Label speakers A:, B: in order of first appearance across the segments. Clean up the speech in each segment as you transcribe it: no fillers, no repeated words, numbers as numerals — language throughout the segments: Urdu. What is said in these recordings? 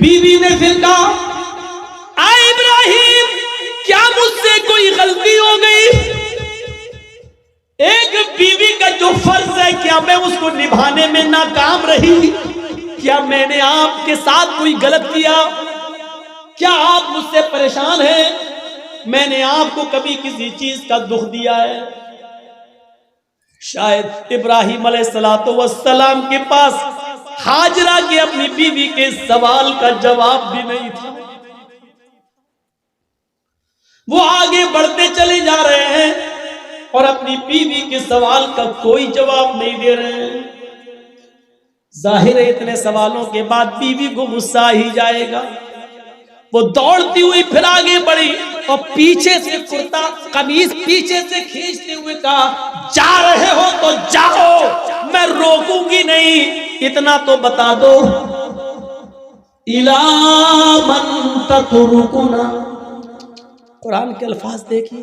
A: بیوی نے پھر کہا اے ابراہیم کیا مجھ سے کوئی غلطی ہو گئی؟ ایک بیوی کا جو فرض ہے کیا میں اس کو نبھانے میں ناکام رہی؟ کیا میں نے آپ کے ساتھ کوئی غلط کیا؟ کیا آپ مجھ سے پریشان ہیں؟ میں نے آپ کو کبھی کسی چیز کا دکھ دیا ہے؟ شاید ابراہیم علیہ السلام کے پاس ہاجرہ کے اپنی بیوی کے سوال کا جواب بھی نہیں تھا. وہ آگے بڑھتے چلے جا رہے ہیں اور اپنی بیوی کے سوال کا کوئی جواب نہیں دے رہے ہیں. ظاہر ہے اتنے سوالوں کے بعد بیوی کو غصہ ہی جائے گا. وہ دوڑتی ہوئی پھر آگے بڑھی اور پیچھے سے کرتا قمیض پیچھے سے کھینچتے ہوئے کہا جا رہے ہو تو جاؤ، میں روکوں گی نہیں. اتنا تو بتا دو اِلَى مَن تَتْرُكُنَا. قرآن کے الفاظ دیکھیے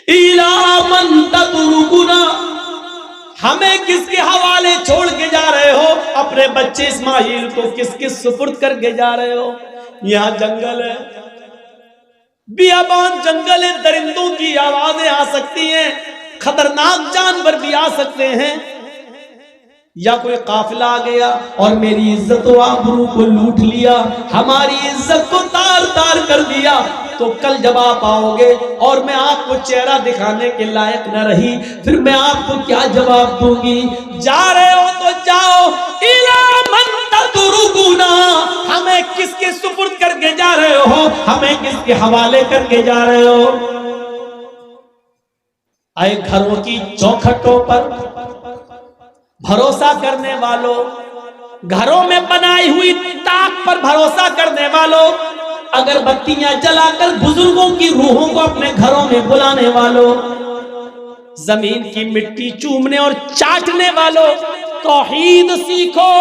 A: اِلَى مَن تَتْرُكُنَا. ہمیں کس کے حوالے چھوڑ کے جا رہے ہو؟ اپنے بچے اسماعیل کو کس کے سپرد کر کے جا رہے ہو؟ یہاں جنگل ہے، بیابان جنگل ہے، درندوں کی آوازیں آ سکتی ہیں، خطرناک جانور بھی آ سکتے ہیں، یا کوئی قافلہ آ گیا اور میری عزت و آبرو کو لوٹ لیا، ہماری عزت کو تار تار کر دیا، تو کل جب آپ آؤ گے اور میں آپ کو چہرہ دکھانے کے لائق نہ رہی، پھر میں آپ کو کیا جواب دوں گی؟ جا رہے ہو تو جاؤ، اِلَى مَن تَتْرُكُنَا. ہمیں کس کے سپرد کر کے جا رہے ہو؟ ہمیں کس کے حوالے کر کے جا رہے ہو؟ اے گھروں کی چوکھٹوں پر بھروسہ کرنے والوں، گھروں میں بنائی ہوئی طاق پر بھروسہ کرنے والوں، اگر بتیاں جلا کر بزرگوں کی روحوں کو اپنے گھروں میں بلانے والوں، زمین کی مٹی چومنے اور چاٹنے والوں، توحید سیکھو.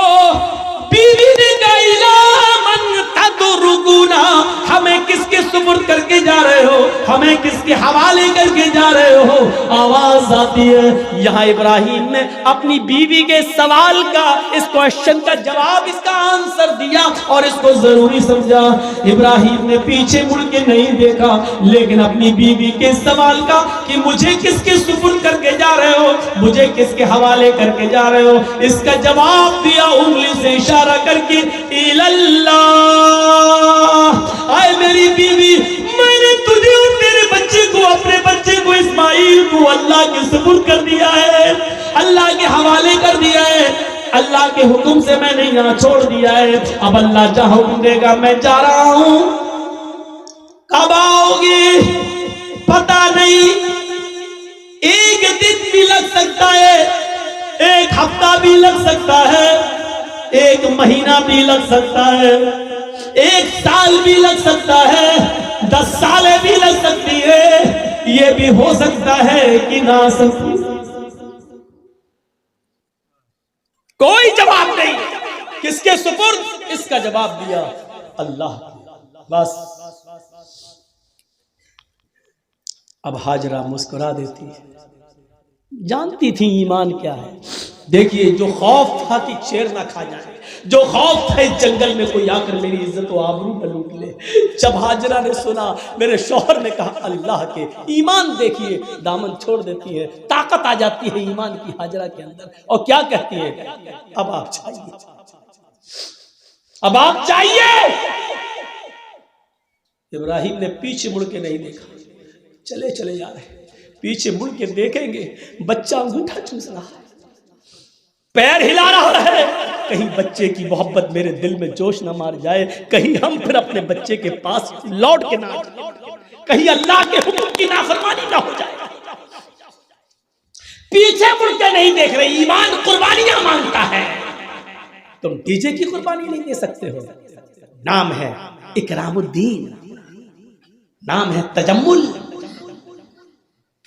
A: بیوی نے کہا اِلَى مَن تَتْرُكُنَا. ہمیں کس کے سپرد کر کے جا رہے ہو؟ ہمیں کس کے حوالے کر کے جا رہے ہو؟ آواز آتی ہے. یہاں ابراہیم نے اپنی بیوی کے سوال کا، اس کوشچن کا جواب، اس کا آنسر دیا اور اس کو ضروری سمجھا. ابراہیم نے پیچھے مڑ کے نہیں دیکھا، لیکن اپنی بیوی کے سوال کا کہ مجھے کس کے سپرد کر کے جا رہے ہو، مجھے کس کے حوالے کر کے جا رہے ہو، اس کا جواب دیا انگلی سے اشارہ کر کے اِلَى اللَّهِ. آئے میری بیوی، میں نے تجھے اور تیرے بچے کو، اپنے بچے کو اسماعیل کو اللہ کے سپرد کر دیا ہے، اللہ کے حوالے کر دیا ہے، اللہ کے حکم سے میں نے یہاں چھوڑ دیا ہے. اب اللہ جہاں حکم دے گا میں جا رہا ہوں. کب آؤ گی پتہ نہیں، ایک دن بھی لگ سکتا ہے، ایک ہفتہ بھی لگ سکتا ہے، ایک مہینہ بھی لگ سکتا ہے، ایک سال بھی لگ سکتا ہے، 10 سالیں بھی لگ سکتی ہے، یہ بھی ہو سکتا ہے کہ نہ سکتی. کوئی جواب نہیں. کس کے سپرد؟ اس کا جواب دیا اللہ. بس اب ہاجرہ مسکرا دیتی ہے، جانتی تھی ایمان کیا ہے. دیکھیے جو خوف تھا کہ شیر نہ کھا جائے، جو خوف تھا اس جنگل میں کوئی آ کر میری عزت و آبرو نہ لوٹ لے، جب ہاجرہ نے سنا، میرے شوہر نے کہا اللہ کے ایمان دیکھیے، دامن چھوڑ دیتی ہے، طاقت آ جاتی ہے ایمان کی ہاجرہ کے اندر، اور کیا کہتی ہے اب آپ چاہیے، اب آپ چاہیے. ابراہیم نے پیچھے مڑ کے نہیں دیکھا، چلے چلے جا رہے. پیچھے مڑ کے دیکھیں گے بچہ انگوٹھا چوس رہا ہے، پیر ہلا رہا ہے، کہیں بچے کی محبت میرے دل میں جوش نہ مار جائے، کہیں ہم پھر اپنے بچے کے پاس لوٹ کے نہ آئیں، کہیں اللہ کے حکم کی نافرمانی نہ ہو جائے. پیچھے مڑ کے نہیں دیکھ رہے. ایمان قربانیاں مانگتا ہے، تم ڈی جے کی قربانی نہیں دے سکتے ہو. نام ہے اکرام الدین، نام ہے تجمل،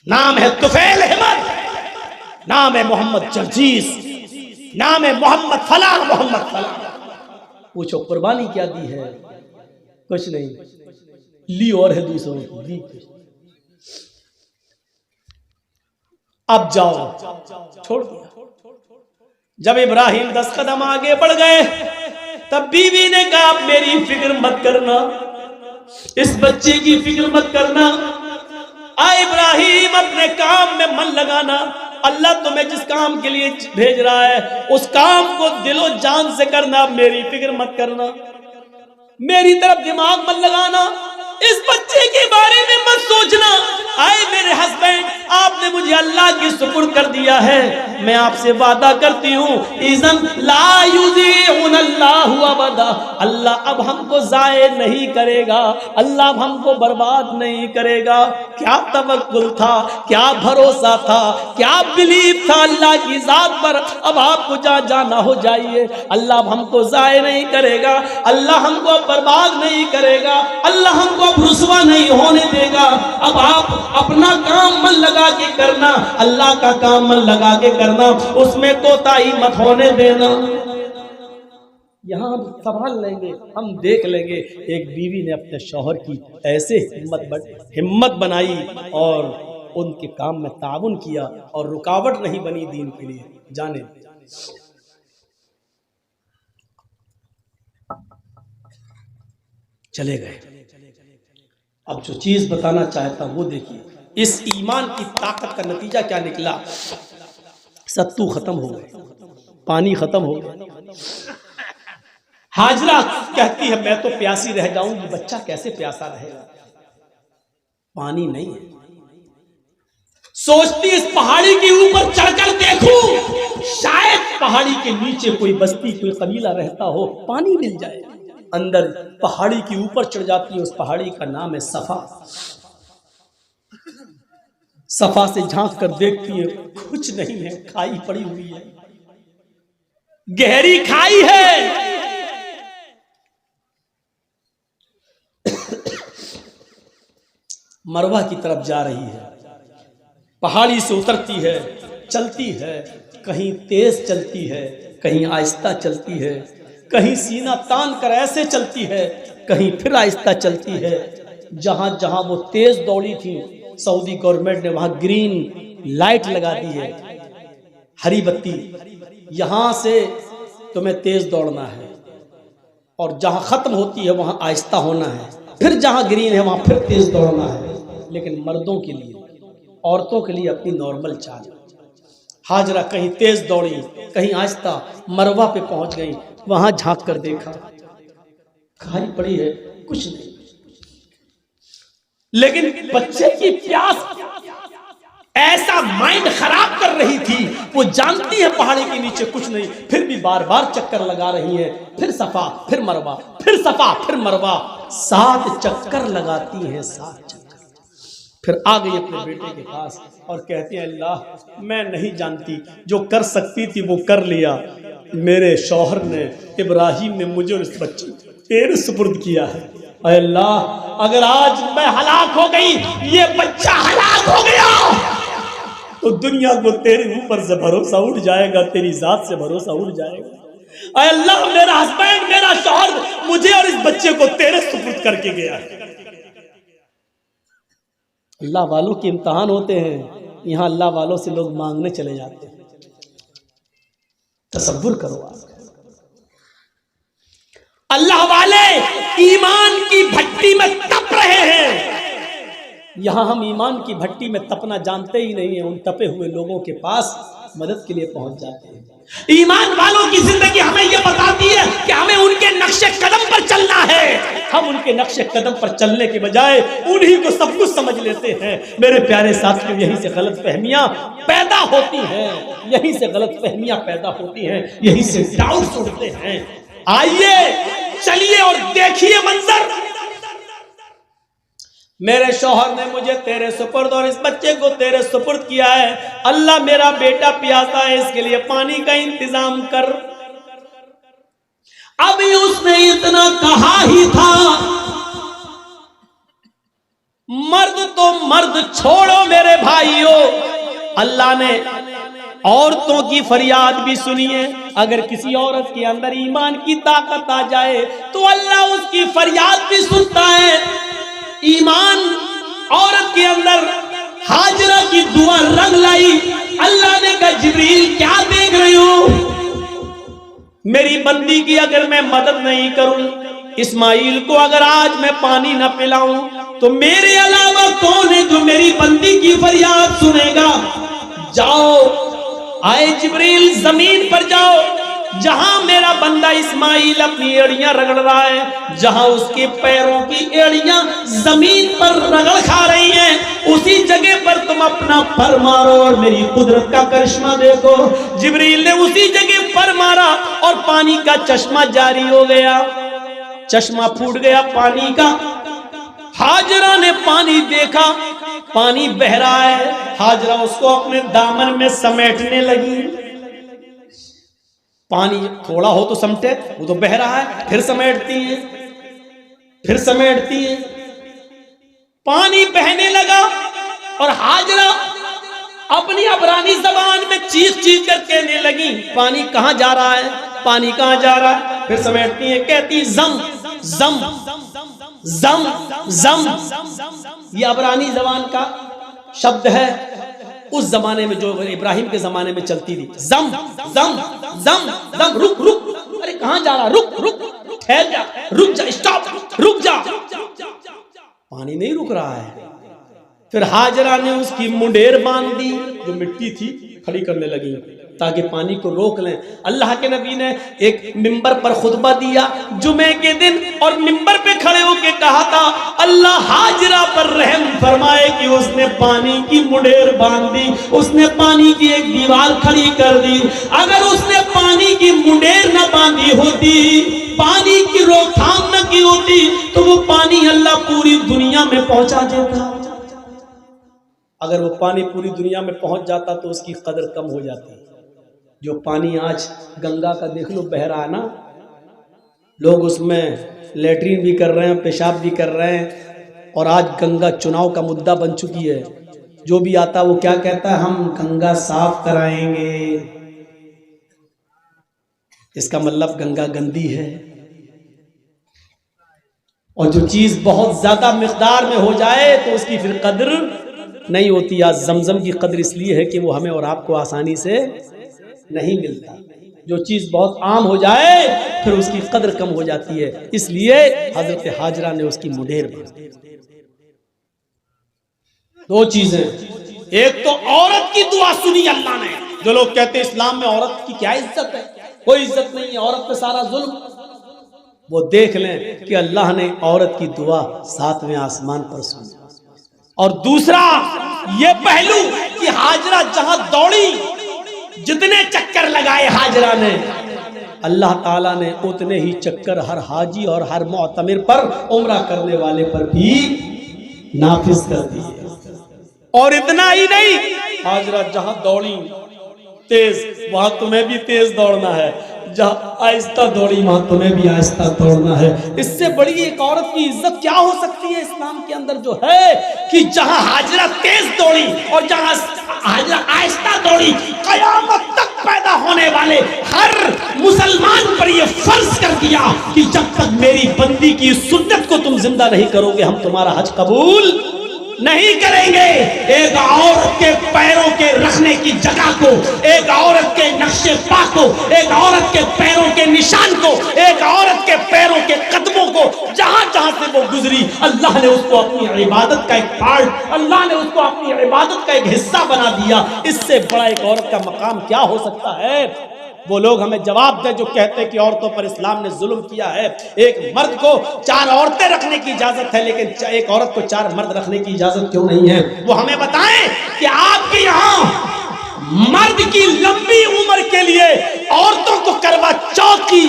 A: نام ہے طفیل احمد، نام ہے محمد جرجیس، نام ہے محمد فلاں محمد فلاں. پوچھو قربانی کیا دی ہے؟ کچھ نہیں لی، اور ہے دوسروں کی لی. اب جاؤ، چھوڑ دیا. جب ابراہیم 10 قدم آگے بڑھ گئے تب بیوی نے کہا آپ میری فکر مت کرنا، اس بچے کی فکر مت کرنا، اے ابراہیم اپنے کام میں من لگانا، اللہ تمہیں جس کام کے لیے بھیج رہا ہے اس کام کو دل و جان سے کرنا، میری فکر مت کرنا، میری طرف دماغ مت لگانا، اس بچے کے بارے میں مت سوچنا، آئے میرے ہسبینڈ آپ نے مجھے اللہ کی سپرد کر دیا ہے، میں آپ سے وعدہ کرتی ہوں اذن لا یضیعن اللہ ابدا، اللہ اب ہم کو ضائع نہیں کرے گا، اللہ اب ہم کو برباد نہیں کرے گا۔ کیا توکل تھا، کیا بھروسہ تھا، کیا بلیف تھا اللہ کی ذات پر، اب آپ کو جہاں جانا ہو جائیے، اللہ اب ہم کو ضائع نہیں کرے گا، اللہ ہم کو برباد نہیں کرے گا، اللہ ہم کو رسوا نہیں ہونے دے گا، اب آپ اپنا کام من لگا کے کرنا، اللہ کا کام من لگا کے کرنا، اس میں کوتاہی مت ہونے دینا۔ یہاں ہم سنبھال لیں گے، ہم دیکھ لیں گے ایک بیوی نے اپنے شوہر کی ایسے ہمت بنائی اور ان کے کام میں تعاون کیا اور رکاوٹ نہیں بنی دین کے لیے۔ جانے چلے گئے۔ اب جو چیز بتانا چاہتا ہوں وہ دیکھیے، اس ایمان کی طاقت کا نتیجہ کیا نکلا؟ ستو ختم ہو گئے، پانی ختم ہو گیا۔ ہاجرہ کہتی ہے میں تو پیاسی رہ جاؤں گی، بچہ کیسے پیاسا رہے گا، پانی نہیں ہے۔ سوچتی اس پہاڑی کے اوپر چڑھ کر دیکھوں، شاید پہاڑی کے نیچے کوئی بستی کوئی قبیلہ رہتا ہو، پانی مل جائے۔ اندر پہاڑی کے اوپر چڑھ جاتی ہے، اس پہاڑی کا نام ہے صفا۔ صفا سے جھانک کر دیکھتی ہے کچھ نہیں ہے، کھائی پڑی ہوئی ہے، گہری کھائی ہے۔ مروہ کی طرف جا رہی ہے، پہاڑی سے اترتی ہے، چلتی ہے، کہیں تیز چلتی ہے، کہیں آہستہ چلتی ہے، کہیں سینہ تان کر ایسے چلتی ہے، کہیں پھر آہستہ چلتی ہے۔ جہاں جہاں وہ تیز دوڑی تھی سعودی گورنمنٹ نے وہاں گرین لائٹ لگا دی ہے، ہری بتی، یہاں سے تمہیں تیز دوڑنا ہے، اور جہاں ختم ہوتی ہے وہاں آہستہ ہونا ہے، پھر جہاں گرین ہے وہاں پھر تیز دوڑنا ہے۔ لیکن مردوں کے لیے، عورتوں کے لیے اپنی نارمل چال۔ ہاجرہ کہیں تیز دوڑی، کہیں آہستہ، مروہ پہ پہنچ گئی، وہاں جھانک کر دیکھا کھائی پڑی ہے، کچھ نہیں، لیکن بچے کی پیاس ایسا مائنڈ خراب کر رہی تھی، وہ جانتی ہے پہاڑی کے نیچے کچھ نہیں، پھر بھی بار بار چکر لگا رہی ہے، پھر صفا پھر مروہ، پھر صفا پھر مروہ، 7 چکر لگاتی ہیں، 7 چکر۔ پھر آ گئی اپنے بیٹے کے پاس اور کہتی ہیں اللہ میں نہیں جانتی، جو کر سکتی تھی وہ کر لیا، میرے شوہر نے ابراہیم نے مجھے اور اس بچے تیرے سپرد کیا ہے، اے اللہ اگر آج میں ہلاک ہو گئی، یہ بچہ ہلاک ہو گیا، تو دنیا کو تیرے اوپر سے بھروسہ اٹھ جائے گا، تیری ذات سے بھروسہ اٹھ جائے گا۔ اے اللہ میرا ہسبینڈ میرا شوہر مجھے اور اس بچے کو تیرے سپرد کر کے گیا ہے۔ اللہ والوں کے امتحان ہوتے ہیں، یہاں اللہ والوں سے لوگ مانگنے چلے جاتے ہیں۔ تصور کرو آپ، اللہ والے ایمان کی بھٹی میں تپ رہے ہیں، یہاں ہم ایمان کی بھٹی میں تپنا جانتے ہی نہیں ہیں، ان تپے ہوئے لوگوں کے پاس مدد کے لیے پہنچ جاتے ہیں۔ ایمان والوں کی زندگی ہمیں یہ بتاتی ہے کہ ہمیں ان کے نقش قدم پر چلنا ہے، ہم ان کے نقش قدم پر چلنے کے بجائے انہی کو سب کچھ سمجھ لیتے ہیں۔ میرے پیارے ساتھیوں، یہیں سے غلط فہمیاں پیدا ہوتی ہیں، یہیں سے غلط فہمیاں پیدا ہوتی ہیں، یہیں سے ڈاؤٹس اٹھتے ہیں۔ آئیے چلیے اور دیکھیے منظر، میرے شوہر نے مجھے تیرے سپرد اور اس بچے کو تیرے سپرد کیا ہے، اللہ میرا بیٹا پیاسا ہے، اس کے لیے پانی کا انتظام کر۔ ابھی اس نے اتنا کہا ہی تھا، مرد تو مرد چھوڑو میرے بھائیوں، اللہ نے عورتوں کی فریاد بھی سنی ہے۔ اگر کسی عورت کے اندر ایمان کی طاقت آ جائے تو اللہ اس کی فریاد بھی سنتا ہے۔ ایمان عورت کے اندر ہاجرہ کی دعا رنگ لائی، اللہ نے کہا جبریل کیا دیکھ رہے ہو؟ میری بندی کی اگر میں مدد نہیں کروں، اسماعیل کو اگر آج میں پانی نہ پلاؤں تو میرے علاوہ کون ہے جو میری بندی کی فریاد سنے گا؟ جاؤ، آئے جبریل زمین پر جاؤ، جہاں میرا بندہ اسماعیل اپنی ایڑیاں رگڑ رہا ہے، جہاں اس کے پیروں کی ایڑیاں زمین پر رگڑ کھا رہی ہیں، اسی جگہ پر تم اپنا پر مارو اور میری قدرت کا کرشمہ دیکھو۔ جبریل نے اسی جگہ پر مارا اور پانی کا چشمہ جاری ہو گیا، چشمہ پھوٹ گیا پانی کا۔ ہاجرہ نے پانی دیکھا، پانی بہہ رہا ہے، ہاجرہ اس کو اپنے دامن میں سمیٹنے لگی۔ پانی تھوڑا ہو تو سمٹے، وہ تو بہہ رہا ہے، پھر سمیٹتی ہیں، پھر سمیٹتی ہیں۔ پانی بہنے لگا اور ہاجرہ اپنی عبرانی زبان میں چیخ چیخ کر کہنے لگی، پانی کہاں جا رہا ہے، پانی کہاں جا رہا ہے؟ پھر سمیٹتی ہیں، کہتی زم زم زم زم۔ یہ عبرانی زبان کا شبد ہے، اس زمانے میں جو ابراہیم کے زمانے میں چلتی تھی۔ زم زم زم زم، رک رک، ارے کہاں جا رہا، رک رک، ٹھہر جا، رک جا، اسٹاپ، رک جا۔ پانی نہیں رک رہا ہے۔ پھر ہاجرہ نے اس کی منڈیر باندھ دی، جو مٹی تھی کھڑی کرنے لگی تاکہ پانی کو روک لیں۔ اللہ کے نبی نے ایک منبر پر خطبہ دیا جمعے کے دن، اور منبر پہ کھڑے ہو کے کہا تھا، اللہ ہاجرہ پر رحم فرمائے کہ اس نے پانی کی منڈیر باندھ دی، اس نے پانی کی ایک دیوار کھڑی کر دی۔ اگر اس نے پانی کی منڈیر نہ باندھی ہوتی، پانی کی روک تھام نہ کی ہوتی، تو وہ پانی اللہ پوری دنیا میں پہنچا دیتا۔ اگر وہ پانی پوری دنیا میں پہنچ جاتا تو اس کی قدر کم ہو جاتی۔ جو پانی آج گنگا کا دیکھ لو بہہ رہا ہے نا، لوگ اس میں لیٹرین بھی کر رہے ہیں، پیشاب بھی کر رہے ہیں، اور آج گنگا چناؤ کا مدعا بن چکی ہے۔ جو بھی آتا وہ کیا کہتا ہے، ہم گنگا صاف کرائیں گے۔ اس کا مطلب گنگا گندی ہے، اور جو چیز بہت زیادہ مقدار میں ہو جائے تو اس کی پھر قدر نہیں ہوتی۔ آج زمزم کی قدر اس لیے ہے کہ وہ ہمیں اور آپ کو آسانی سے نہیں ملتا۔ جو چیز بہت عام ہو جائے پھر اس کی قدر کم ہو جاتی ہے، اس لیے حضرت ہاجرہ نے اس کی منڈیر باندھی۔ دو چیزیں، ایک تو عورت کی دعا سنی اللہ نے۔ جو لوگ کہتے ہیں اسلام میں عورت کی کیا عزت ہے، کوئی عزت نہیں ہے، عورت پہ سارا ظلم، وہ دیکھ لیں کہ اللہ نے عورت کی دعا 7ویں آسمان پر سنی۔ اور دوسرا یہ پہلو کہ ہاجرہ جہاں دوڑی، جتنے چکر لگائے ہاجرہ نے، اللہ تعالیٰ نے اتنے ہی چکر ہر حاجی اور ہر معتمر پر، عمرہ کرنے والے پر بھی نافذ کر دیے۔ اور اتنا ہی نہیں، ہاجرہ جہاں دوڑی تیز، وہاں تمہیں بھی تیز دوڑنا ہے، جہاں آہستہ دوڑی وہاں تمہیں بھی آہستہ دوڑنا ہے۔ اس سے بڑی ایک عورت کی عزت کیا ہو سکتی ہے اسلام کے اندر، جو ہے کہ جہاں ہاجرہ تیز دوڑی اور جہاں ہاجرہ آہستہ دوڑی، قیامت تک پیدا ہونے والے ہر مسلمان پر یہ فرض کر دیا کہ جب تک میری بندی کی سنت کو تم زندہ نہیں کرو گے، ہم تمہارا حج قبول نہیں کریں گے۔ ایک عورت کے پیروں کے رکھنے کی جگہ کو، ایک عورت کے نقش پا کو، ایک عورت کے پیروں کے نشان کو، ایک عورت کے پیروں کے قدموں کو، جہاں جہاں سے وہ گزری، اللہ نے اس کو اپنی عبادت کا ایک پارٹ، اللہ نے اس کو اپنی عبادت کا ایک حصہ بنا دیا۔ اس سے بڑا ایک عورت کا مقام کیا ہو سکتا ہے؟ وہ لوگ ہمیں جواب دیں جو کہتے ہیں کہ عورتوں پر اسلام نے ظلم کیا ہے۔ ایک مرد کو 4 عورتیں رکھنے کی اجازت ہے، لیکن ایک عورت کو 4 مرد رکھنے کی اجازت کیوں نہیں ہے؟ وہ ہمیں بتائیں کہ آپ کے یہاں مرد کی لمبی عمر کے لیے عورتوں کو کروا چوتھ کی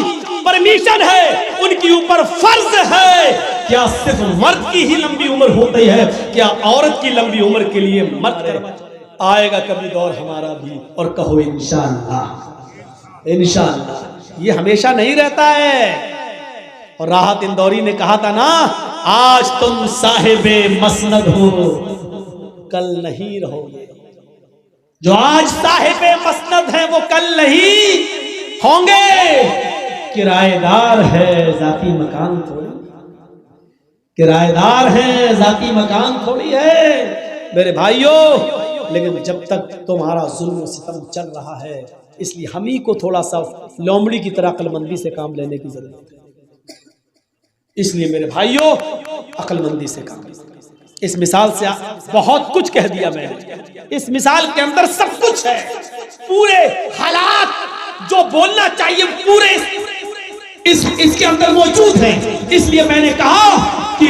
A: پرمیشن ہے، ان کی اوپر فرض ہے۔ کیا صرف مرد کی ہی لمبی عمر ہوتی ہے؟ کیا عورت کی لمبی عمر کے لیے مرد کروا؟ آئے گا کبھی دور ہمارا بھی، اور کہو انشاءاللہ، انشاءاللہ۔ یہ ہمیشہ نہیں رہتا ہے۔ اور راحت اندوری نے کہا تھا نا، آج تم صاحب مسند ہو، کل نہیں رہو گے۔ جو آج صاحب مسند ہیں وہ کل نہیں ہوں گے۔ کرایہ دار ہے، ذاتی مکان تھوڑی، کرایہ دار ہیں، ذاتی مکان تھوڑی ہے میرے بھائیوں۔ لیکن جب تک تمہارا ظلم و ستم چل رہا ہے، اس لیے ہم ہی کو تھوڑا سا لومڑی کی طرح عقل مندی سے کام لینے کی ضرورت ہے. اس لیے میرے بھائیوں عقل مندی سے کام. اس مثال سے بہت کچھ کہہ دیا میں نے. اس مثال کے اندر سب کچھ ہے، پورے حالات جو بولنا چاہیے پورے اس کے اندر موجود ہیں. اس لیے میں نے کہا کہ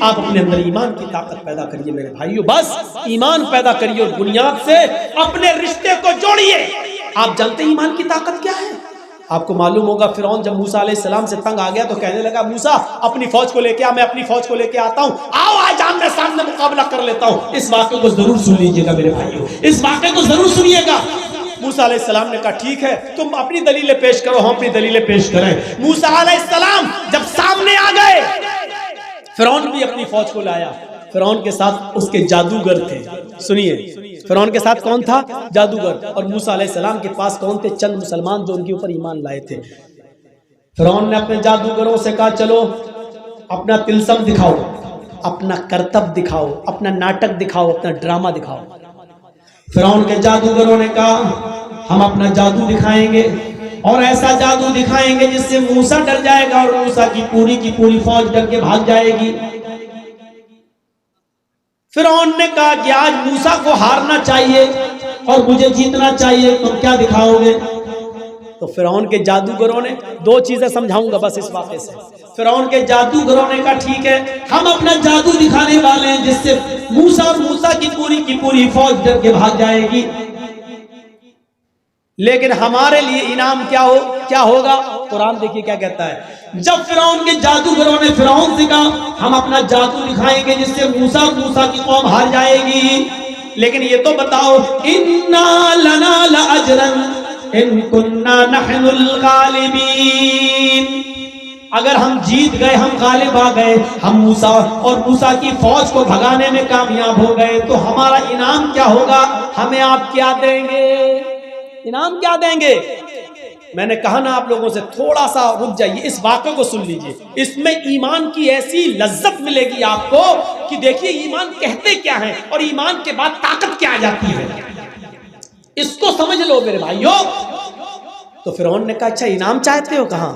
A: آپ اپنے اندر ایمان کی طاقت پیدا کریے میرے بھائیوں. بس ایمان پیدا کریے اور بنیاد سے اپنے رشتے کو جوڑیے. آپ جانتے ہیں ایمان کی طاقت کیا ہے؟ آپ کو معلوم ہوگا فرعون جب موسیٰ علیہ السلام سے تنگ آ گیا تو کہنے لگا موسیٰ اپنی فوج کو لے کے آ، میں اپنی فوج کو لے کے آتا ہوں، آؤ آج آمنے سامنے مقابلہ کر لیتا ہوں. اس واقعے کو ضرور سن لیجیے گا میرے بھائیوں، اس واقعے کو ضرور سنیے گا. موسیٰ علیہ السلام نے کہا ٹھیک ہے تم اپنی دلیلیں پیش کرو، ہم اپنی دلیلیں پیش کریں. موسیٰ علیہ السلام جب سامنے آ گئے، فرعون بھی اپنی فوج کو لایا. فرعون کے ساتھ اس کے جادوگر تھے. سنیے، فرعون کے ساتھ کون تھا؟ جادوگر. اور موسیٰ علیہ السلام کے پاس کون تھے؟ چند مسلمان جو ان کے اوپر ایمان لائے تھے. فرعون نے اپنے جادوگروں سے کہا چلو اپنا تلسم دکھاؤ، اپنا کرتب دکھاؤ، اپنا ناٹک دکھاؤ، اپنا ڈرامہ دکھاؤ. فرعون کے جادوگروں نے کہا ہم اپنا جادو دکھائیں گے اور ایسا جادو دکھائیں گے جس سے موسیٰ ڈر جائے گا اور موسیٰ کی پوری فوج ڈر کے بھاگ جائے گی. فرعون نے کہا کہ آج موسیٰ کو ہارنا چاہیے اور مجھے جیتنا چاہیے، تم کیا دکھاؤ گے؟ تو فرعون کے جادوگروں نے دو چیزیں سمجھاؤں گا بس اس واقعے سے. فرعون کے جادوگروں نے کہا ٹھیک ہے ہم اپنا جادو دکھانے والے ہیں جس سے موسیٰ اور موسیٰ کی پوری فوج ڈر کے بھاگ جائے گی، لیکن ہمارے لیے انعام کیا ہوگا؟ قرآن دیکھیے کیا کہتا ہے. جب فرعون کے جادوگروں نے فرعون سے کہا ہم اپنا جادو دکھائیں گے جس سے موسیٰ اور موسیٰ کی قوم ہار جائے گی، لیکن یہ تو بتاؤ اِنَّا لَنَا لَأَجْرًا ان کننا نحن الغالبین، اگر ہم جیت گئے، ہم غالب آ گئے، ہم موسیٰ اور موسیٰ کی فوج کو بھگانے میں کامیاب ہو گئے تو ہمارا انعام کیا ہوگا؟ ہمیں آپ کیا دیں گے؟ انعام کیا دیں گے؟ میں نے کہا نا آپ لوگوں سے تھوڑا سا رک جائیے، اس واقعے کو سن لیجئے. اس میں ایمان کی ایسی لذت ملے گی آپ کو کہ دیکھیے ایمان کہتے کیا ہیں اور ایمان کے بعد طاقت کیا آ جاتی ہے. اس کو سمجھ لو میرے بھائیوں. تو فرعون نے کہا اچھا انعام چاہتے ہو؟ کہاں؟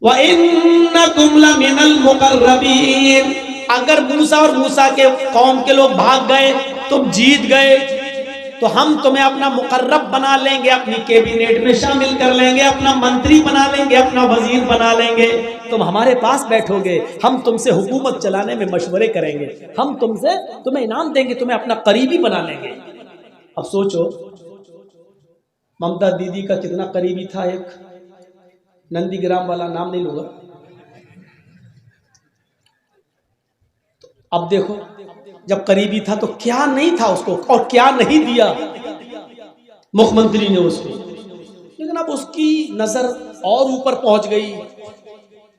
A: وَإِنَّكُمْ لَمِنَ الْمُقَرَّبِينَ، اگر موسیٰ اور موسیٰ کے قوم کے لوگ بھاگ گئے، تم جیت گئے تو ہم تمہیں اپنا مقرب بنا لیں گے، اپنی کیبینٹ میں شامل کر لیں گے، اپنا منتری بنا لیں گے، اپنا وزیر بنا لیں گے، تم ہمارے پاس بیٹھو گے، ہم تم سے حکومت چلانے میں مشورے کریں گے، ہم تمہیں انعام دیں گے، تمہیں اپنا قریبی بنا لیں گے. اب سوچو ممتا دیدی کا کتنا قریبی تھا ایک نندی گرام والا، نام نہیں لوں گا. اب دیکھو جب قریبی تھا تو کیا نہیں تھا اس کو اور کیا نہیں دیا مکھ منتری نے اس کو، لیکن اب اس کی نظر اور اوپر پہنچ گئی.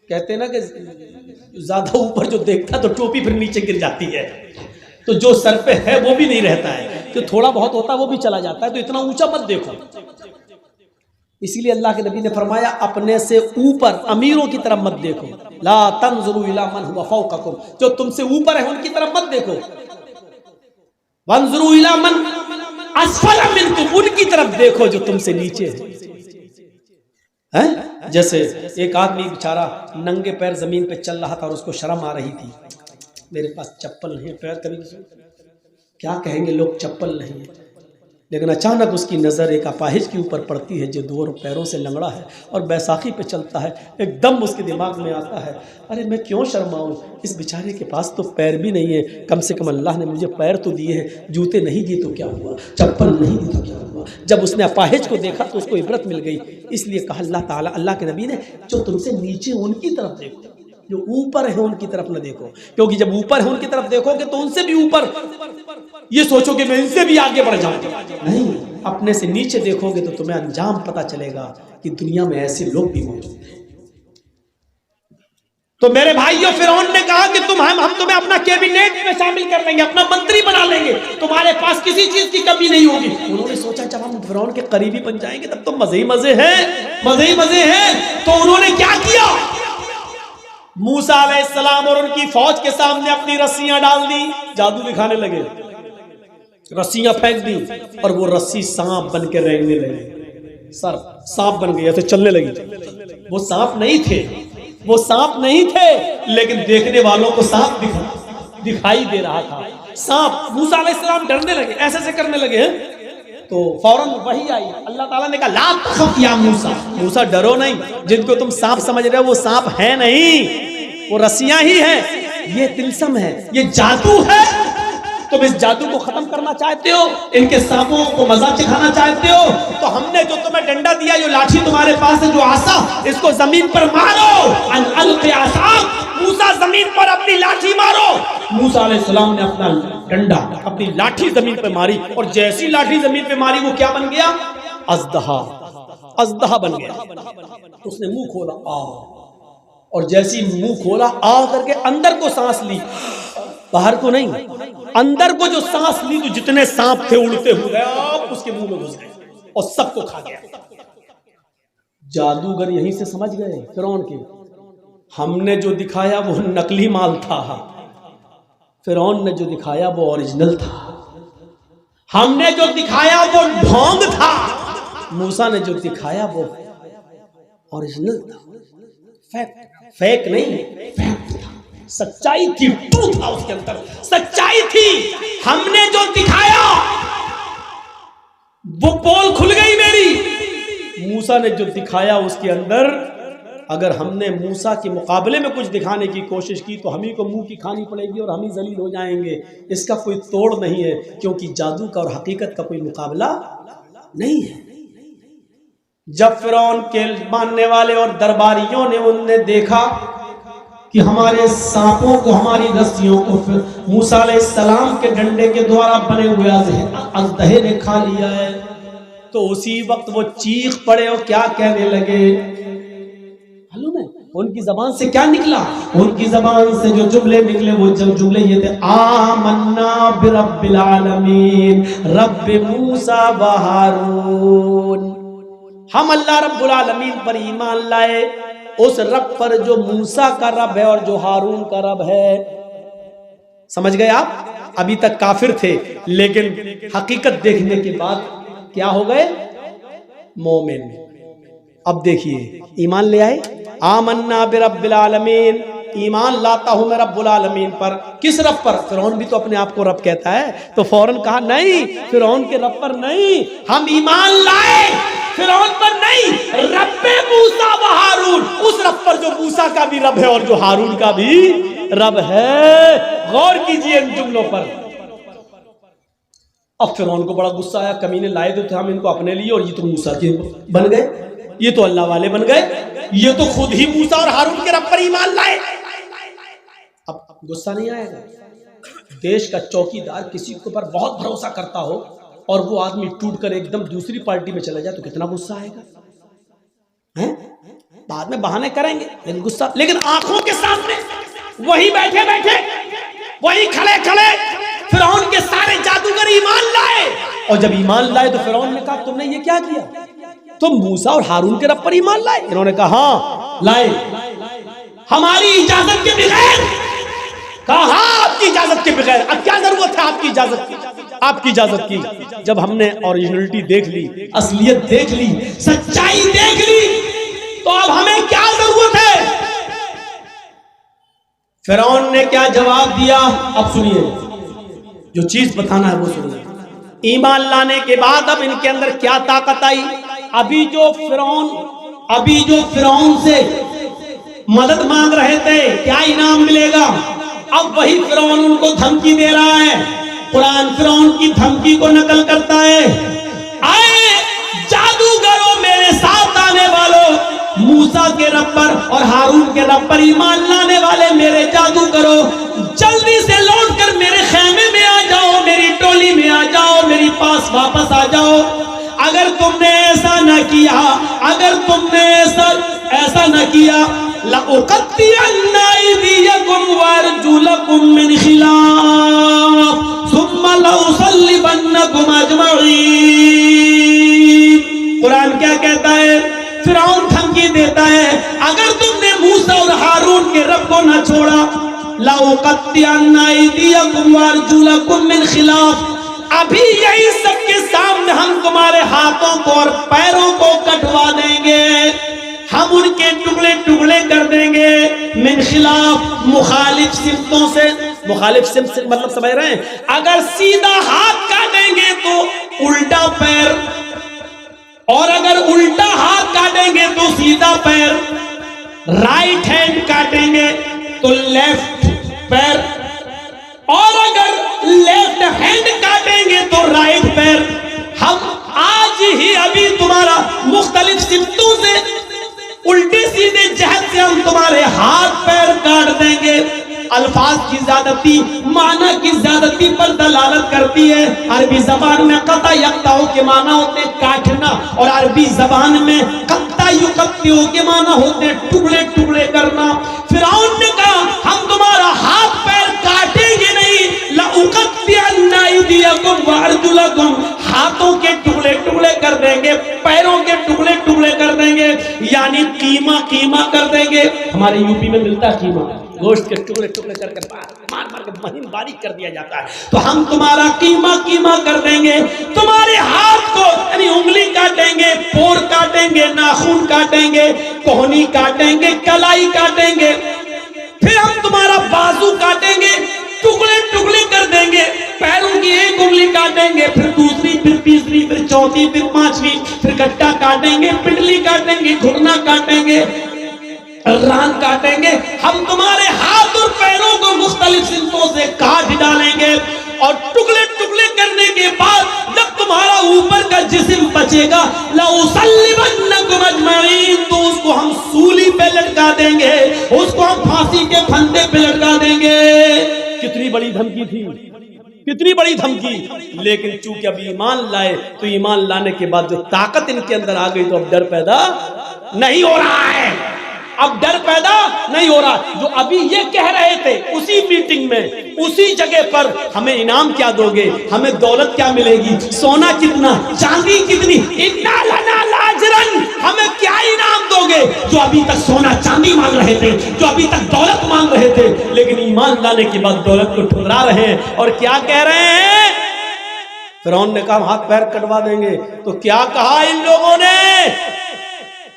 A: کہتے ہیں نا کہ زیادہ اوپر جو دیکھتا تو ٹوپی پھر نیچے گر جاتی ہے، تو جو سر پہ ہے وہ بھی نہیں رہتا ہے، جو تھوڑا بہت ہوتا ہے وہ بھی چلا جاتا ہے. تو اتنا اونچا مت دیکھو. اسی لیے اللہ کے نبی نے فرمایا اپنے سے اوپر امیروں کی طرف مت دیکھو. لا تنظروا الی من هو فوقکم، جو تم سے اوپر ہے ان کی طرف مت دیکھو. وانظروا الی من اسفل منکم، ان کی طرف دیکھو جو تم سے نیچے ہے. جیسے ایک آدمی بیچارہ ننگے پیر زمین پہ چل رہا تھا اور اس کو شرم آ رہی تھی، میرے پاس چپل نہیں ہے، پیر کبھی کیا کہیں گے لوگ چپل نہیں ہے، لیکن اچانک اس کی نظر ایک اپاہج کے اوپر پڑتی ہے جو دو پیروں سے لنگڑا ہے اور بیساکھی پہ چلتا ہے. ایک دم اس کے دماغ میں آتا ہے ارے میں کیوں شرماؤں، اس بیچارے کے پاس تو پیر بھی نہیں ہے، کم سے کم اللہ نے مجھے پیر تو دیے ہیں، جوتے نہیں دیے تو کیا ہوا، چپل نہیں دی تو کیا ہوا. جب اس نے اپاہج کو دیکھا تو اس کو عبرت مل گئی. اس لیے کہا اللہ تعالیٰ، اللہ کے نبی نے جو تم سے نیچے ان کی طرف دیکھو، جو اوپر ہے ان کی طرف نہ دیکھو، کیونکہ جب اوپر ہے ان کی طرف دیکھو گے تو ان سے بھی اوپر یہ سوچو کہ میں ان سے بھی آگے بڑھ جاؤں. نہیں، اپنے سے نیچے دیکھو گے تو تمہیں انجام پتا چلے گا کہ دنیا میں ایسے لوگ بھی موجود ہیں. تو میرے بھائیوں فرعون نے کہا کہ ہم تمہیں اپنا کیبینٹ میں شامل کر لیں گے، اپنا منتری بنا لیں گے، تمہارے پاس کسی چیز کی کمی نہیں ہوگی. انہوں نے سوچا جب ہم فرعون کے قریبی بن جائیں گے تب تو مزے ہی مزے ہیں، مزے ہی مزے ہیں. تو انہوں نے کیا کیا؟ موسیٰ علیہ السلام اور ان کی فوج کے سامنے اپنی رسیاں ڈال دی، جادو دکھانے لگے. رسیاں پھینک دی اور وہ رسی سانپ بن کے رینگنے لگی، سر سانپ بن گئی، ایسے چلنے لگی۔ وہ سانپ نہیں تھے، وہ سانپ نہیں تھے، لیکن دیکھنے والوں کو سانپ دکھائی دے رہا تھا۔ سانپ، موسیٰ علیہ السلام ڈرنے لگے، ایسے ایسے کرنے لگے، تو فوراً وحی آئی، اللہ تعالیٰ نے کہا لا تخف یا موسیٰ، موسیٰ ڈرو نہیں، جن کو تم سانپ سمجھ رہے ہو وہ سانپ ہے نہیں، وہ رسیاں ہی ہیں، یہ طلسم ہے، یہ جادو ہے۔ تم اس جادو کو ختم کرنا چاہتے ہو، ان کے سانپوں کو مزہ چکھانا چاہتے ہو، تو ہم نے جو تمہیں ڈنڈا دیا، جو لاٹھی تمہارے پاس ہے، جو عصا، اس کو زمین پر مارو، ان القی عصاک، موسیٰ زمین پر اپنی لاٹھی مارو۔ موسیٰ علیہ السلام نے اپنا ڈنڈا، اپنی لاٹھی زمین پہ ماری، اور جیسی لاٹھی زمین پہ ماری وہ کیا بن گیا؟ اژدہا، اژدہا بن گیا۔ اس نے منہ کھولا، اور جیسی منہ کھولا کر کے اندر کو سانس لی، باہر کو نہیں، اندر کو جو سانس لی تو جتنے سانپ تھے اڑتے ہوئے آپ اس کے منہ میں گھس گئے اور سب کو کھا گیا۔ جادوگر یہیں سے سمجھ گئے فرعون کے، ہم نے جو دکھایا وہ نقلی مال تھا، فرعون نے جو دکھایا وہ اوریجنل تھا، ہم نے جو دکھایا وہ ڈھونگ تھا، موسیٰ نے جو دکھایا وہ اوریجنل تھا، فیک نہیں، فیک تھا، سچائی تھی، ٹروتھ تھا اس کے اندر، سچائی تھی۔ ہم نے جو دکھایا وہ پول کھل گئی میری، موسیٰ نے جو دکھایا اس کے اندر، اگر ہم نے موسیٰ کے مقابلے میں کچھ دکھانے کی کوشش کی تو ہم ہی کو منہ کی کھانی پڑے گی اور ہم ہی ذلیل ہو جائیں گے۔ اس کا کوئی توڑ نہیں ہے، کیونکہ جادو کا اور حقیقت کا کوئی مقابلہ نہیں ہے۔ جب فرعون کے ماننے والے اور درباریوں نے ان نے دیکھا کہ ہمارے سانپوں کو، ہماری رسیوں کو موسیٰ علیہ السلام کے ڈنڈے کے دوارا بنے ہوئے اژدہے نے کھا لیا ہے، تو اسی وقت وہ چیخ پڑے اور کیا کہنے لگے؟ معلوم ہے ان کی زبان سے کیا نکلا؟ ان کی زبان سے جو جملے نکلے وہ جملے یہ تھے، آمنا برب العالمین رب موسیٰ و ہارون، ہم اللہ رب العالمین پر ایمان لائے، اس رب پر جو موسیٰ کا رب ہے اور جو ہارون کا رب ہے۔ سمجھ گئے آپ؟ ابھی تک کافر تھے، لیکن حقیقت دیکھنے کے بعد کیا ہو گئے؟ مومن۔ اب دیکھیے ایمان لے آئے، آمنا برب العالمین، ایمان لاتا ہوں میں رب العالمین پر۔ کس رب پر؟ فرعون بھی تو اپنے آپ کو رب کہتا ہے، تو فوراً کہا نہیں، فرعون کے رب پر نہیں، ہم ایمان لائے فرعون پر نہیں، رب موسیٰ و ہارون، اس رب پر جو موسیٰ کا بھی رب ہے اور جو ہارون کا بھی رب ہے۔ غور کیجئے ان جملوں پر۔ اب فرعون کو بڑا غصہ آیا، کمینے لائے تو تھے ہم ان کو اپنے لیے، اور یہ تو موسیٰ کے بن گئے، یہ تو اللہ والے بن گئے، یہ تو خود ہی موسیٰ اور ہارون کے رب پر ایمان لائے۔ اب غصہ نہیں آئے گا؟ دیش کا چوکیدار کسی کے اوپر بہت بھروسہ کرتا ہو اور وہ آدمی ٹوٹ کر ایک دم دوسری پارٹی میں چلا جائے تو کتنا غصہ آئے گا؟ بعد میں بہانے کریں گے لیکن غصہ، لیکن آنکھوں کے سامنے وہی بیٹھے بیٹھے، وہی کھڑے کھڑے فرعون کے سارے جادوگر ایمان لائے، اور جب ایمان لائے تو فرعون نے کہا تم نے یہ کیا کیا؟ تم موسیٰ اور ہارون کے رب پر ایمان لائے؟ انہوں نے کہا ہاں لائے، ہماری اجازت کے بغیر۔ کہا ہاں آپ کی اجازت کے بغیر، اب کیا ضرورت ہے آپ کی اجازت کی؟ آپ کی اجازت کی۔ جب ہم نے اوریجنلٹی دیکھ لی، اصلیت دیکھ لی، سچائی دیکھ لی، تو اب ہمیں کیا ضرورت ہے؟ فرعون نے کیا جواب دیا؟ اب سنیے، جو چیز بتانا ہے وہ سنیے۔ ایمان لانے کے بعد اب ان کے اندر کیا طاقت آئی؟ ابھی جو فرعون سے مدد مانگ رہے تھے کیا انعام ملے گا، اب وہی فرعون ان کو دھمکی دے رہا ہے۔ قرآن فرعون کی دھمکی کو نقل کرتا ہے، آئے جادوگروں میرے ساتھ آنے والوں، موسیٰ کے رب پر اور ہارون کے رب پر ایمان لانے والے میرے جادوگروں، جلدی سے لوٹ کر میرے خیمے میں آ جاؤ، میری ٹولی میں آ جاؤ، میری پاس واپس آ جاؤ۔ اگر تم نے ایسا نہ کیا، اگر تم نے ایسا نہ کیا، لَأُقَطِّعَنَّ أَيْدِيَكُمْ وَأَرْجُلَكُمْ مِنْ خِلَافٍ ثُمَّ لَأُصَلِّبَنَّكُمْ أَجْمَعِينَ۔ قرآن کیا کہتا ہے؟ فرعون دھمکی دیتا ہے اگر تم نے موسیٰ اور ہارون کے رب کو نہ چھوڑا، لَأُقَطِّعَنَّ أَيْدِيَكُمْ وَأَرْجُلَكُمْ مِنْ خِلَافٍ، ابھی یہی سب کے سامنے ہم تمہارے ہاتھوں کو اور پیروں کو کٹوا دیں گے، ہم ان کے ٹکڑے ٹکڑے کر دیں گے، من خلاف مخالف سمتوں سے۔ مخالف سمت سے مطلب سمجھ رہے ہیں؟ اگر سیدھا ہاتھ کاٹیں گے تو الٹا پیر، اور اگر الٹا ہاتھ کاٹیں گے تو سیدھا پیر، رائٹ ہینڈ کاٹیں گے تو لیفٹ پیر، اور اگر لیفٹ ہینڈ کاٹیں گے تو رائٹ پیر۔ ہم آج ہی ابھی تمہارا مختلف سمتوں سے الٹے سیدھے جہت سے ہم تمہارے ہاتھ پیر کاٹ دیں گے۔ الفاظ کی زیادتی معنی کی زیادتی پر دلالت کرتی ہے۔ عربی زبان میں قطع یقطع کے معنی ہوتے ہیں کاٹنا، اور عربی زبان میں قطع یقطع کے معنی ہوتے ہیں ٹکڑے ٹکڑے کرنا۔ فرعون نے کہا ہم تمہارا ہاتھ پیر کاٹیں گے نہیں، لَأُقَطِّعَنَّ أَيْدِيَكُمْ وَأَرْجُلَكُمْ، ہاتھوں کے ٹکڑے ٹکڑے کر دیں گے، پیروں کے ٹکڑے ٹکڑے کر دیں گے، یعنی قیمہ قیمہ کر دیں گے۔ ہمارے یوپی میں ملتا ہے قیمہ، گوشت کے ٹکڑے ٹکڑے کر کے مار مار کے مہین باریک کر دیا جاتا ہے۔ تو ہم تمہارا قیمہ قیمہ کر دیں گے، تمہارے ہاتھ کو یعنی انگلی کاٹیں گے، پور کاٹیں گے، ناخن کاٹیں گے، کوہنی کاٹیں گے، کلائی کاٹیں گے، پھر ہم تمہارا بازو کاٹیں گے، ٹکڑے ٹکڑے کر دیں گے، پیروں کی ایک انگلی کاٹیں گے، پھر دوسری، پھر تیسری، پھر چوتھی، پھر پانچویں، پھر گٹا کاٹیں گے، پنڈلی کاٹیں گے، گھٹنا کاٹیں گے، ران کاٹیں گے۔ ہم تمہارے ہاتھ اور پیروں کو مختلف سمتوں سے کاٹ ڈالیں گے، اور ٹکڑے ٹکڑے کرنے کے بعد جب تمہارا اوپر کا جسم بچے گا، لَأُصَلِّبَنَّكُمْ أَجْمَعِينَ، تو اس کو ہم سولی پہ لٹکا دیں گے، اس کو ہم پھانسی کے پھندے پہ لٹکا دیں گے۔ کتنی بڑی دھمکی تھی، کتنی بڑی دھمکی! لیکن چونکہ اب ایمان لائے تو ایمان لانے کے بعد جو طاقت ان کے اندر آ گئی تو اب ڈر پیدا نہیں ہو رہا ہے، اب ڈر پیدا نہیں ہو رہا۔ جو ابھی یہ کہہ رہے تھے اسی میٹنگ میں، اسی جگہ پر، ہمیں انعام کیا دو گے، ہمیں دولت کیا ملے گی، سونا کتنا، چاندی کتنی، اِنَّا لَنَا لَأَجْرًا، ہمیں کیا انعام دو گے؟ جو ابھی تک سونا چاندی مانگ رہے تھے، جو ابھی تک دولت مانگ رہے تھے، لیکن ایمان لانے کے بعد دولت کو ٹھکرا رہے ہیں، اور کیا کہہ رہے ہیں؟ فرعون نے کہا ہم ہاتھ پیر کٹوا دیں گے، تو کیا کہا ان لوگوں نے؟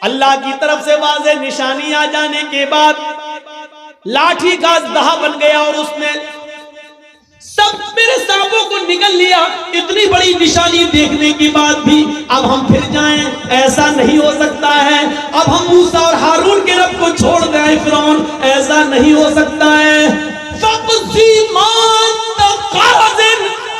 A: اللہ کی طرف سے واضح نشانی آ جانے کے بعد لاٹھی کا اژدہا بن گیا، اور اس نے سب میرے سانپوں کو نگل لیا۔ اتنی بڑی نشانی دیکھنے کے بعد بھی اب ہم پھر جائیں، ایسا نہیں ہو سکتا ہے۔ اب ہم موسیٰ اور ہارون کے رب کو چھوڑ دیں فرعون، ایسا نہیں ہو سکتا ہے۔ فَقْضِ مَا أَنْتَ قَاضٍ،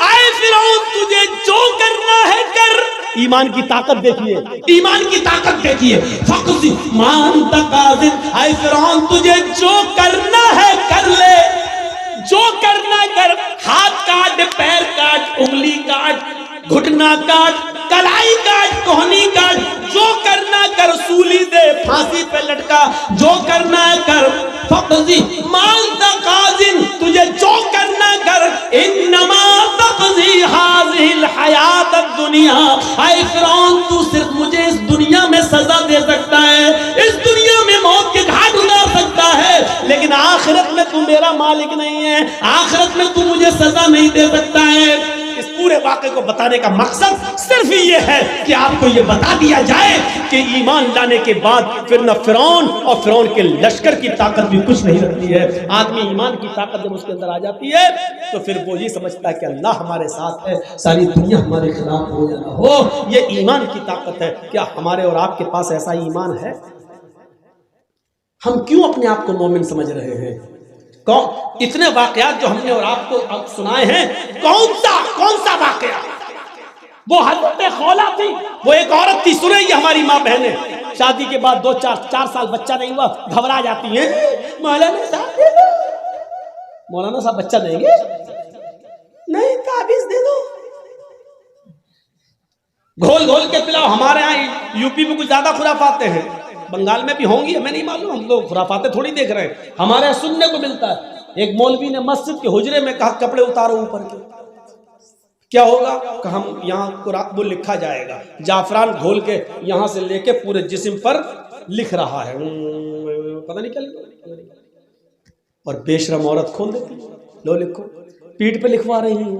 A: اے فرعون تجھے جو کرنا ہے کر۔ ایمان کی طاقت دیکھیے، ایمان کی طاقت دیکھیے۔ فَقْضِ مَا أَنْتَ قَاضٍ، اے فرعون تجھے جو کرنا ہے کر لے، جو کرنا کر، ہاتھ کاٹ، پیر کاٹ، انگلی کاٹ، گھٹنا کاٹ، کلائی کاٹ، کوہنی کاٹ، جو کرنا کر، سولی دے، پھانسی پہ لٹکا، جو کرنا کر۔ فَقْضِ مَا أَنْتَ قَاضٍ، تجھے جو کرنا کر، إِنَّمَا تَقْضِي هَذِهِ الْحَيَاةَ الدُّنْيَا، اے فرعون تو صرف مجھے اس دنیا میں سزا دے سکتا ہے، اس دنیا میں موت کے گھاٹ اتار سکتا ہے، لیکن آخرت میں تو میرا مالک نہیں ہے، آخرت میں تو مجھے سزا نہیں دے سکتا ہے۔ اس پورے واقعے کو بتانے کا مقصد صرف یہ ہے کہ آپ کو یہ بتا دیا جائے کہ ایمان لانے کے بعد پھر نہ فرعون اور فرعون کے لشکر کی طاقت بھی کچھ نہیں رکھتی ہے۔ آدمی ایمان کی طاقت جب اس کے اندر آ جاتی ہے تو پھر وہ یہ سمجھتا ہے کہ اللہ ہمارے ساتھ ہے، ساری دنیا ہمارے خلاف ہو یا نہ ہو، یہ ایمان کی طاقت ہے۔ کیا ہمارے اور آپ کے پاس ایسا ایمان ہے؟ ہم کیوں اپنے آپ کو مومن سمجھ رہے ہیں؟ اتنے واقعات جو ہم نے اور آپ کو اب سنائے ہیں، کون سا واقعہ؟ وہ حضرت خولا تھی، وہ ایک عورت تھی، سنے یہ ہماری ماں بہنیں، شادی کے بعد 2-4 سال بچہ نہیں ہوا، گھبرا جاتی ہیں، مولانا صاحب دے دو، مولانا صاحب بچہ دیں گے؟ نہیں، تعویذ دے دو، گھول گھول کے پلاؤ۔ ہمارے ہاں یوپی میں کچھ زیادہ خرافاتیں ہیں، بنگال میں بھی ہوں گی، ہمیں نہیں معلوم، ہم لوگ خرافاتیں تھوڑی دیکھ رہے ہیں، ہمارے سننے کو ملتا ہے۔ ایک مولوی نے مسجد کے حجرے میں کہا کپڑے اتارو اوپر کے، کیا ہوگا کہ ہم یہاں قرآن وہ لکھا جائے گا، جعفران گھول کے یہاں سے لے کے پورے جسم پر لکھ رہا ہے، پتہ نہیں کیا لکھا، اور بے شرم عورت کھول دیتی، لو لکھو، پیٹھ پہ لکھوا رہی ہوں،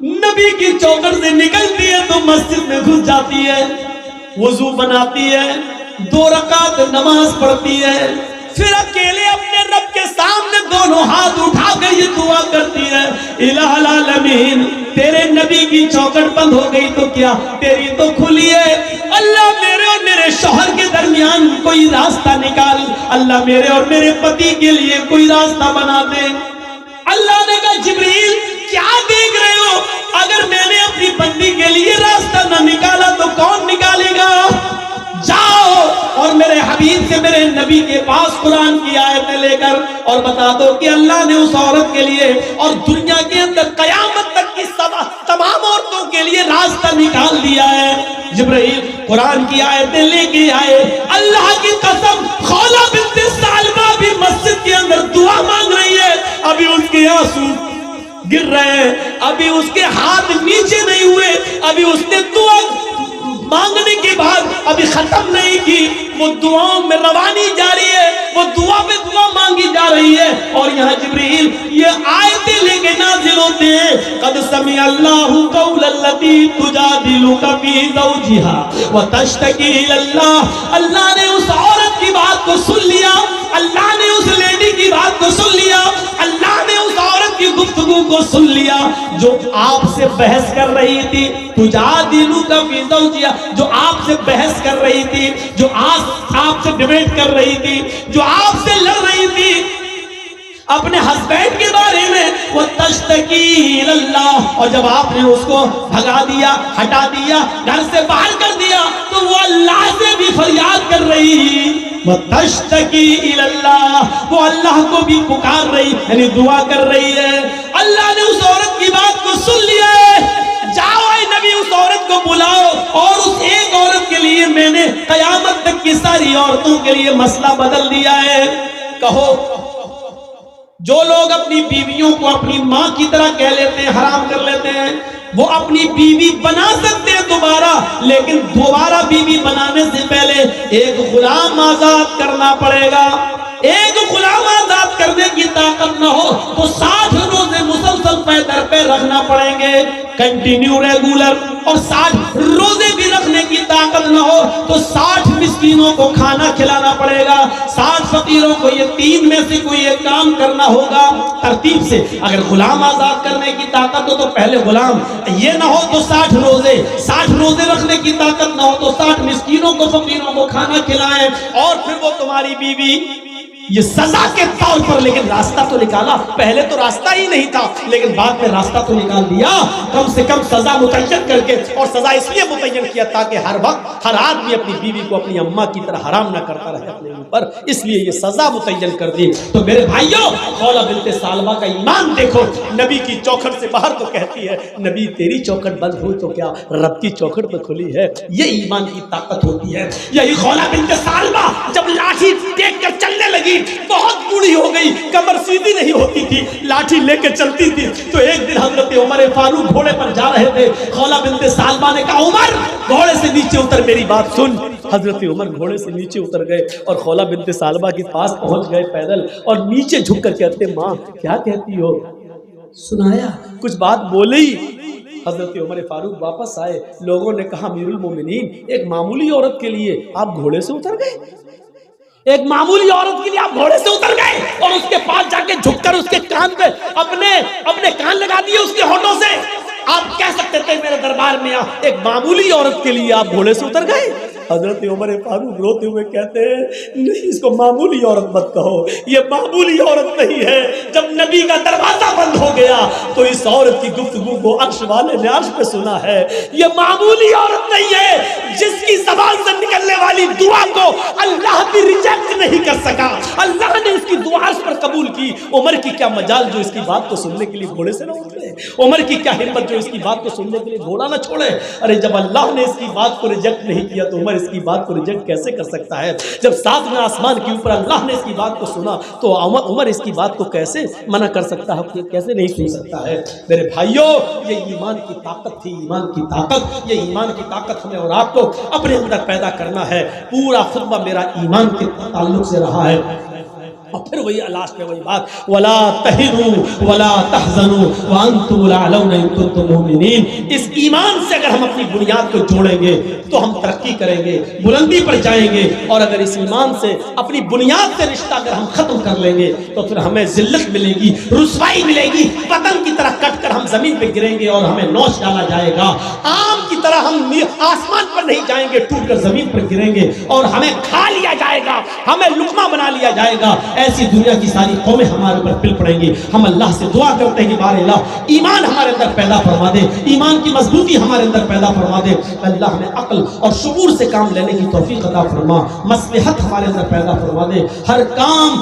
A: نبی کی چوکھٹ سے نکلتی ہے تو مسجد میں گھس جاتی ہے، وضو بناتی ہے، 2 رکعت نماز پڑھتی ہے، پھر اکیلے اپنے رب کے سامنے دونوں ہاتھ اٹھا کر یہ دعا کرتی ہے، الہ العالمین تیرے نبی کی چوکھٹ بند ہو گئی تو کیا تیری تو کھلی ہے، اللہ میرے اور میرے شوہر کے درمیان کوئی راستہ نکال، اللہ میرے اور میرے پتی کے لیے کوئی راستہ بنا دے۔ اللہ نے کہا جبریل کیا دیکھ رہے ہو، اگر میں نے اپنی بندی کے لیے راستہ نہ نکالا تو کون نکالے گا؟ جاؤ اور میرے حبیب سے میرے نبی کے پاس قرآن کی آیتیں لے کر اور بتا دو کہ اللہ نے اس عورت کے لیے اور دنیا کے اندر قیامت تک کی تمام عورتوں کے لیے راستہ نکال دیا ہے۔ جبرائیل قرآن کی آیتیں لے کے آئے، اللہ کی قسم خولا بنت ثعلبہ بھی مسجد کے اندر دعا مانگ رہی ہے، ابھی اس کے آنسو گر رہے ہیں، ابھی اس کے ہاتھ نیچے نہیں ہوئے، ابھی اس نے دعا مانگنے کے بعد ابھی ختم نہیں کی، وہ دعاؤں میں روانی جاری ہے، وہ دعا پہ دعا مانگی جا رہی ہے، اور یہاں جبریل یہ آیتیں لے کے نازل ہوتے ہیں، قد سمع اللہ قول التی تجادلک فی زوجہا وتشتکی الی اللہ، اللہ نے اس عورت کی بات کو سن لیا، اللہ نے اس لیڈی کی بات کو سن لیا، اللہ نے اس عورت کی گفتگو کو سن لیا جو آپ سے بحث کر رہی تھی، تجادلک فی زوجہا، جو آپ سے بحث کر رہی تھی، جو آپ سے ڈیبیٹ کر رہی تھی، جو آپ سے لڑ رہی تھی اپنے ہسبینڈ کے بارے میں، وہ تشتکی اللہ، اور جب آپ نے اس کو بھگا دیا، ہٹا دیا، گھر سے باہر کر دیا، تو وہ اللہ سے بھی فریاد کر رہی، وہ تشتکی اللہ، وہ اللہ کو بھی پکار رہی، یعنی دعا کر رہی ہے۔ اللہ نے اس عورت کی بات کو سن لیا ہے، جاؤ اے نبی اس عورت کو بلاؤ، اور اس ایک عورت کے لیے میں نے قیامت تک کی ساری عورتوں کے لیے مسئلہ بدل دیا ہے۔ کہو جو لوگ اپنی بیویوں کو اپنی ماں کی طرح کہہ لیتے ہیں، حرام کر لیتے ہیں، وہ اپنی بیوی بنا سکتے ہیں دوبارہ، لیکن دوبارہ بیوی بنانے سے پہلے ایک غلام آزاد کرنا پڑے گا۔ ایک غلام آزاد کرنے کی طاقت نہ ہو تو 60 روزے مسلسل پے در پہ رکھنا پڑیں گے، کنٹینیو ریگولر، اور 60 روزے بھی رکھنے کی طاقت نہ ہو تو 60 مسکینوں کو کھانا کھلانا پڑے گا، 60 فقیروں کو یہ 3 میں سے کوئی ایک کام کرنا ہوگا ترتیب سے۔ اگر غلام آزاد کرنے کی طاقت ہو تو پہلے غلام، یہ نہ ہو تو 60 روزے رکھنے کی طاقت نہ ہو تو 60 مسکینوں کو فقیروں کو کھانا کھلائیں، اور پھر وہ تمہاری بیوی، یہ سزا کے طور پر، لیکن راستہ تو نکالا، پہلے تو راستہ ہی نہیں تھا لیکن بعد میں راستہ تو نکال دیا، کم سے کم سزا متعین کر کے، اور سزا اس لیے متعین کیا تاکہ ہر وقت ہر آدمی اپنی بیوی کو اپنی اماں کی طرح حرام نہ کرتا رہے اپنے اوپر، اس لیے یہ سزا متعین کر دی۔ تو میرے بھائیوں، خولا بنت ثعلبہ کا ایمان دیکھو، نبی کی چوکھٹ سے باہر تو کہتی ہے نبی تیری چوکھٹ بند ہوئی تو کیا رب کی چوکھٹ تو کھلی ہے، یہ ایمان کی طاقت ہوتی ہے۔ یہی خولا بنت ثعلبہ جب لاٹھی دیکھ کر چلنے لگی، بہت بوڑھی ہو گئی، کمر سیدھی نہیں ہوتی تھی، لاٹھی لے کے چلتی تھی، تو ایک دن حضرت عمر فاروق گھوڑے پر جا رہے تھے، خولا بنت ثعلبہ نے کہا عمر گھوڑے سے نیچے اتر، میری بات سن۔ حضرت عمر گھوڑے سے نیچے اتر گئے اور خولا بنت ثعلبہ کے پاس پہنچ گئے پیدل، اور نیچے جھک کر کہتے ماں کیا کہتی ہو، سنایا کچھ بات بولی۔ حضرت عمر فاروق واپس آئے، لوگوں نے کہا امیر المومنین ایک معمولی عورت کے لیے آپ گھوڑے سے اتر گئے، ایک معمولی عورت کے لیے آپ گھوڑے سے اتر گئے، اور اس کے پاس جا کے جھک کر اس کے کان پہ اپنے کان لگا دیے اس کے ہونٹوں سے۔ آپ کہہ سکتے تھے میرے دربار میں ایک معمولی عورت کے لیے آپ گھوڑے سے اتر گئے۔ حضرت عمر فاروق روتے ہوئے کہتے ہیں نہیں، اس کو معمولی عورت مت کہو، یہ معمولی عورت نہیں ہے۔ جب نبی کا دروازہ بند ہو گیا تو اس عورت کی گفتگو کو عرش والے نے عرش پہ سنا ہے۔ یہ معمولی عورت نہیں ہے، جس کی زبان سے نکلنے والی دعا کو اللہ بھی ریجیکٹ نہیں کر سکا، اللہ نے اس کی دعا عرش پر قبول کی۔ عمر کی کیا مجال جو اس کی بات کو سننے کے لیے گھوڑے سے نہ اترے، عمر کی کیا ہمت جو اس کی بات کو سننے کے لیے گھوڑا نہ چھوڑے۔ ارے جب اللہ نے اس کی بات کو ریجیکٹ نہیں کیا تو عمر اس کی بات کو ریجیکٹ کیسے کر سکتا ہے؟ جب ساتویں آسمان کے اوپر اللہ نے اس کی بات کو سنا تو عمر اس کی بات کو کیسے منع کر سکتا ہے، کیسے نہیں سن سکتا ہے؟ میرے بھائیوں، یہ ایمان کی طاقت تھی، ایمان کی طاقت، یہ ایمان کی طاقت ہمیں اور آپ کو اپنے اندر پیدا کرنا ہے۔ پورا خطبہ میرا ایمان کے تعلق سے رہا ہے۔ اور پھر وہی لاسٹ میں وہی بات ولا تہنوا ولا تحزنوا وانتم الاعلون ان کنتم مؤمنین. اس ایمان سے اگر ہم اپنی بنیاد کو جوڑیں گے تو ہم ترقی کریں گے, بلندی پر جائیں گے, اور اگر اس ایمان سے اپنی بنیاد سے رشتہ اگر ہم ختم کر لیں گے تو پھر ہمیں ذلت ملے گی, رسوائی ملے گی, پتنگ کی طرح کٹ کر ہم زمین پہ گریں گے اور ہمیں نوش ڈالا جائے گا. آم کی طرح ہم آسمان پر نہیں جائیں گے, ٹوٹ کر زمین پر گریں گے اور ہمیں کھا لیا جائے گا, ہمیں لقمہ بنا لیا جائے گا. ایسی دنیا کی ساری قومیں ہمارے اوپر پل پڑیں گی. ہم اللہ سے دعا کرتے ہیں کہ بار اللہ ایمان ہمارے اندر پیدا فرما دے, ایمان کی مضبوطی ہمارے اندر پیدا فرما دے. اللہ ہمیں عقل اور شعور سے کام لینے کی توفیق عطا فرما, مصلحت ہمارے اندر پیدا فرما دے. ہر کام